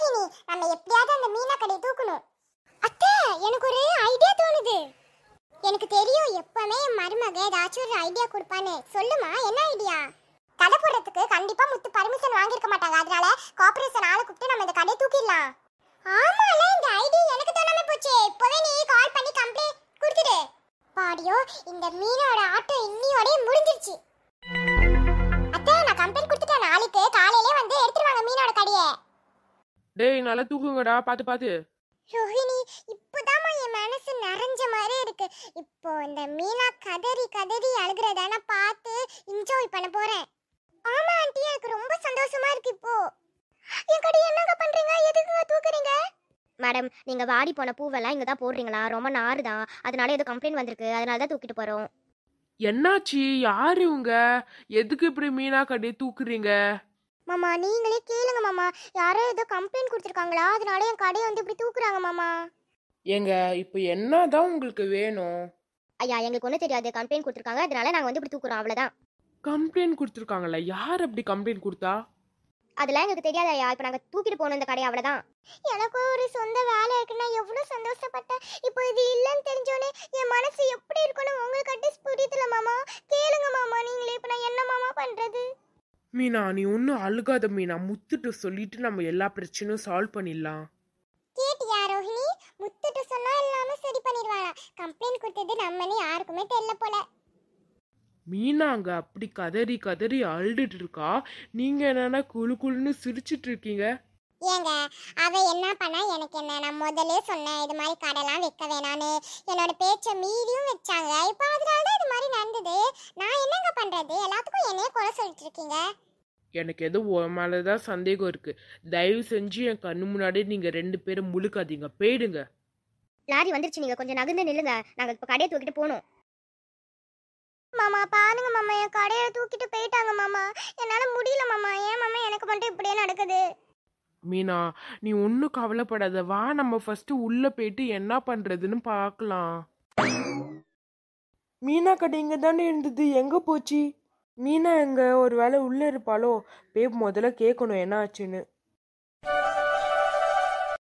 ரோஹிணி, நம்ம எப்படியாவது அந்த மீனா கடையை தூக்கணும். அத்தை, எனக்கு ஒரு ஐடியா தோணுது. எனக்கு தெரியும் எப்பவுமே என் மருமக ஏதாச்சும் ஒரு ஐடியா கொடுப்பான்னு. சொல்லுமா, என்ன ஐடியா? கடை போடுறதுக்கு கண்டிப்பா முத்து பர்மிஷன் வாங்கியிருக்க மாட்டாங்க. அதனால கார்ப்பரேஷன் ஆளை கூப்பிட்டு நம்ம இந்த கடையை தூக்கிடலாம். ஆமால, இந்த ஐடியா எனக்கு தோணாம போச்சு. இப்பவே நீ கால் பண்ணி கம்ப்ளைண்ட் கொடுத்துடு. பாடியோ, இந்த மீனோட ஆட்டோ இன்னியோடே முடிஞ்சிருச்சு. அத்தை, நான் கம்ப்ளைண்ட் கொடுத்துட்டேன். நாளைக்கு காலையிலே வந்து எடுத்துருவாங்க மீனோட கடையை. டேய் நல்லா தூக்குங்கடா, பாத்து பாத்து. ரோஹிணி, இப்போதான் என் மனசு நிறைஞ்ச மாதிரி இருக்கு. இப்போ இந்த மீனா கதறி கதறி அழுகிறதான பார்த்து என்ஜாய் பண்ண போறேன். ஆமா ஆண்டி, எனக்கு ரொம்ப சந்தோஷமா இருக்கு. இப்போ என் கடையை என்னங்க பண்றீங்க? எதுக்குங்க தூக்குறீங்க? மேடம், நீங்க வாடி போன பூவெல்லாம் இங்க தான் போடுறீங்களா? ரொம்ப நாறு தான், அதனால ஏதோ கம்ப்ளைண்ட் வந்திருக்கு, அதனால தான் தூக்கிட்டு போறோம். என்னாச்சு? யாரு இவங்க? எதுக்கு இப்படி மீனா கடையை தூக்குறீங்க? மாமா, நீங்களே கேளுங்க மாமா. யாரோ ஏதோ கம்ப்ளைண்ட் கொடுத்துருக்காங்களா, அதனால என் கடையை வந்து இப்படி தூக்குறாங்க மாமா. ஏங்க, இப்போ என்னதான் உங்களுக்கு வேணும்? ஐயா, எங்களுக்கு ஒன்றும் தெரியாது, கம்ப்ளைண்ட் கொடுத்துருக்காங்க, அதனால நாங்கள் வந்து இப்படி தூக்குறோம், அவ்வளோதான். கம்ப்ளைண்ட் கொடுத்துருக்காங்களா? யார் அப்படி கம்ப்ளைண்ட் கொடுத்தா? அதெல்லாம் எங்களுக்கு தெரியாது ஐயா, இப்போ நாங்கள் தூக்கிட்டு போகணும் இந்த கடையை, அவ்வளோதான். எனக்கும் ஒரு சொந்த வேலை இருக்குன்னா எவ்வளோ சந்தோஷப்பட்டேன். இப்போ இது இல்லைன்னு தெரிஞ்சோன்னே என் மனசு எப்படி இருக்குன்னு உங்களுக்கு அட்ஜஸ்ட் புரியுதுல மாமா. கேளுங்க மாமா, நீங்களே. இப்போ நான் என்ன மாமா பண்றது? மீனா, நீ ஒன்றும் அழுகாத மீனா. முத்துட்டு சொல்லிட்டு நம்ம எல்லா பிரச்சனையும் சால்வ் பண்ணிடலாம். கேட்டியா ரோஹிணி? முத்துட்டு சொன்னா எல்லாமே சரி பண்ணிடுவானா? கம்ப்ளைண்ட் கொடுத்தது நம்மன்னு யாருக்குமே தெரியல போல. மீனா அங்க அப்படி கதறி கதறி அழுதுட்டு இருக்கா. நீங்க என்னன்னா குழு குழுன்னு சிரிச்சிட்டு இருக்கீங்க. ஏங்க, அவ என்ன பண்ணா எனக்கு என்ன? நான் முதல்ல சொன்னேன் இது மாதிரி கடைலாம் வைக்க வேணான்னு. என்னோட பேச்சை மீறியும் வச்சாங்க. இப்போ அதனால தான் இது மாதிரி நடந்தது. நான் என்னங்க பண்றது? எல்லாத்துக்கும் என்னையே குறை சொல்லிட்டு இருக்கீங்க. எனக்கு ஏதோ உன் மேலதான் சந்தேகம் இருக்கு. தயவு செஞ்சு என் கண்ணு முன்னாடியே நீங்க 2 பேரும் முழுக்காதீங்க. போயிடுங்க. லாரி வந்துருச்சு, நீங்கள் கொஞ்சம் நகர்ந்து நில்லுங்க, நாங்கள் இப்போ கடையை தூக்கிட்டு போகணும். மாமா பாருங்க மாமா, என் கடையை தூக்கிட்டு போயிட்டாங்க மாமா. என்னால முடியல மாமா. ஏன் மாமா எனக்கு மட்டும் இப்படியே நடக்குது? மீனா, நீ ஒன்றும் கவலைப்படாத. வா, நம்ம ஃபர்ஸ்ட் உள்ள போயிட்டு என்ன பண்றதுன்னு பார்க்கலாம். மீனா கடை இங்க தானே இருந்தது, எங்க போச்சு? மீனா எங்க? ஒரு வேளை உள்ள இருப்பாளோ? போய் முதல்ல கேட்கணும் என்ன ஆச்சுன்னு.